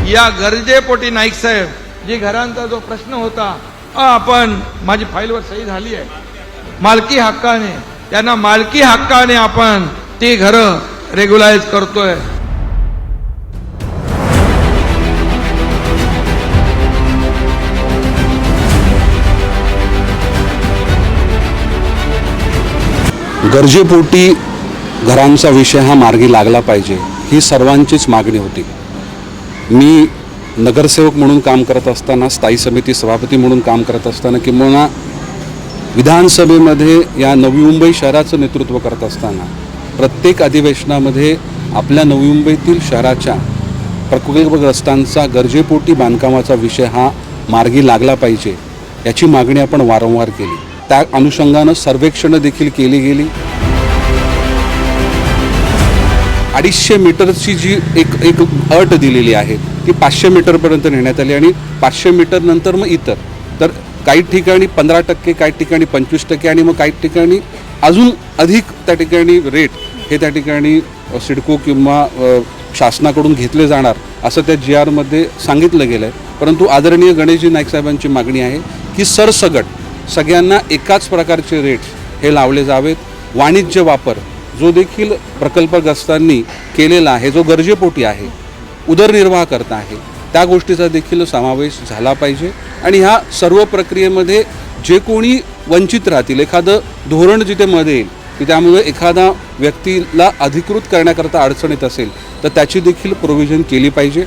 या गरजेपोटी नाईक साहेब जी घरांचा जो प्रश्न होता आपण माझी फाईलवर सही झाली आहे, मालकी हक्काने त्यांना मालकी हक्काने आपण ती घरं रेग्युलाइज करतोय। गरजेपोटी घरांचा विषय हा मार्गी लागला पाहिजे ही सर्वांचीच मागणी होती। मी नगरसेवक म्हणून काम करत असताना, स्थायी समिती सभापती म्हणून काम करत असताना, किंवा विधानसभेमध्ये या नवी मुंबई शहराचं नेतृत्व करत असताना प्रत्येक अधिवेशनामध्ये आपल्या नवी मुंबईतील शहराच्या प्रकल्पग्रस्तांचा गरजेपोटी बांधकामाचा विषय हा मार्गी लागला पाहिजे याची मागणी आपण वारंवार केली। त्या अनुषंगानं सर्वेक्षणं देखील केली गेली। 250 मीटरची जी एक अट दिलेली आहे ती 500 मीटरपर्यंत नेण्यात आली आणि 500 मीटर नंतर मग इतर, तर काही ठिकाणी 15%, काही ठिकाणी 25% आणि मग काही ठिकाणी अजून अधिक त्या ठिकाणी रेट हे त्या ठिकाणी सिडको किंवा शासनाकडून घेतले जाणार असं त्या GRमध्ये सांगितलं गेलं आहे। परंतु आदरणीय गणेशजी नाईक साहेबांची मागणी आहे की सरसगट सगळ्यांना एकाच प्रकारचे रेट्स हे लावले जावेत। वाणिज्य वापर जो देखील प्रकल्पग्रस्तांनी केलेला आहे, जो गरजेपोटी आहे, उदरनिर्वाह करता आहे, त्या गोष्टीचा देखील समावेश झाला पाहिजे। आणि ह्या सर्व प्रक्रियेमध्ये जे कोणी वंचित राहतील, एखादं धोरण जिथे मध्ये येईल की त्यामुळे एखादा व्यक्तीला अधिकृत करण्याकरता अडचण येत असेल तर त्याची देखील प्रोव्हिजन केली पाहिजे।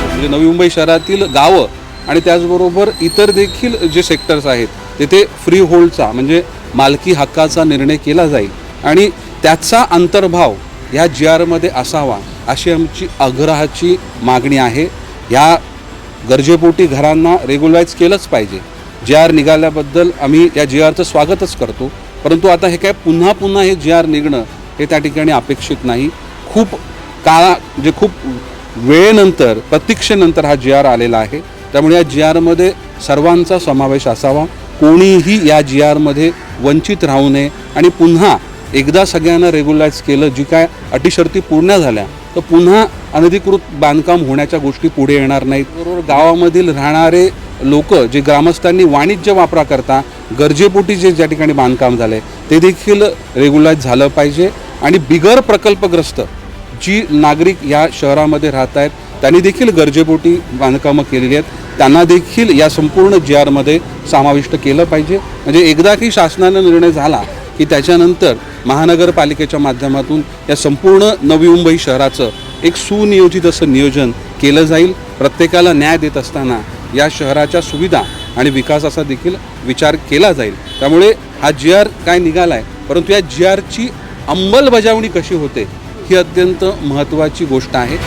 म्हणजे नवी मुंबई शहरातील गावं आणि त्याचबरोबर इतर देखील जे सेक्टर्स आहेत तिथे फ्री होल्डचा म्हणजे मालकी हक्काचा निर्णय केला जाईल आणि त्याचा अंतर्भाव या GRमध्ये असावा अशी आमची आग्रहाची मागणी आहे। या गरजेपोटी घरांना रेग्युलाइज केलंच पाहिजे। GR निघाल्याबद्दल आम्ही या GRचं स्वागतच करतो, परंतु आता हे काय पुन्हा हे GR निघणं हे त्या ठिकाणी अपेक्षित नाही। खूप म्हणजे खूप वेळेनंतर, प्रतीक्षेनंतर हा GR आलेला आहे, त्यामुळे या GRमध्ये सर्वांचा समावेश असावा। कोणीही या GRमध्ये वंचित राहू नये आणि पुन्हा एकदा सगळ्यांना रेग्युलाइज केलं, जी काय अटी शर्ती पूर्ण झाल्या तर पुन्हा अनधिकृत बांधकाम होण्याच्या गोष्टी पुढे येणार नाहीत। बरोबर गावामधील राहणारे लोक जे ग्रामस्थांनी वाणिज्य वापराकरता गरजेपोटी जे ज्या ठिकाणी बांधकाम झाले ते देखील रेग्युलाइज झालं पाहिजे आणि बिगर प्रकल्पग्रस्त जी नागरिक या शहरामध्ये राहत आहेत त्यांनी देखील गरजेपोटी बांधकामं केलेली आहेत, त्यांना देखील या संपूर्ण GRमध्ये समाविष्ट केलं पाहिजे। म्हणजे एकदा की शासनाने निर्णय झाला की त्याच्यानंतर महानगरपालिकेच्या माध्यमातून या संपूर्ण नवी मुंबई शहराचं एक सुनियोजित असं नियोजन केलं जाईल। प्रत्येकाला न्याय देत असताना या शहराच्या सुविधा आणि विकासाचा देखील विचार केला जाईल। त्यामुळे हा GR काय निघाला आहे, परंतु या GRची अंमलबजावणी कशी होते ही अत्यंत महत्त्वाची गोष्ट आहे।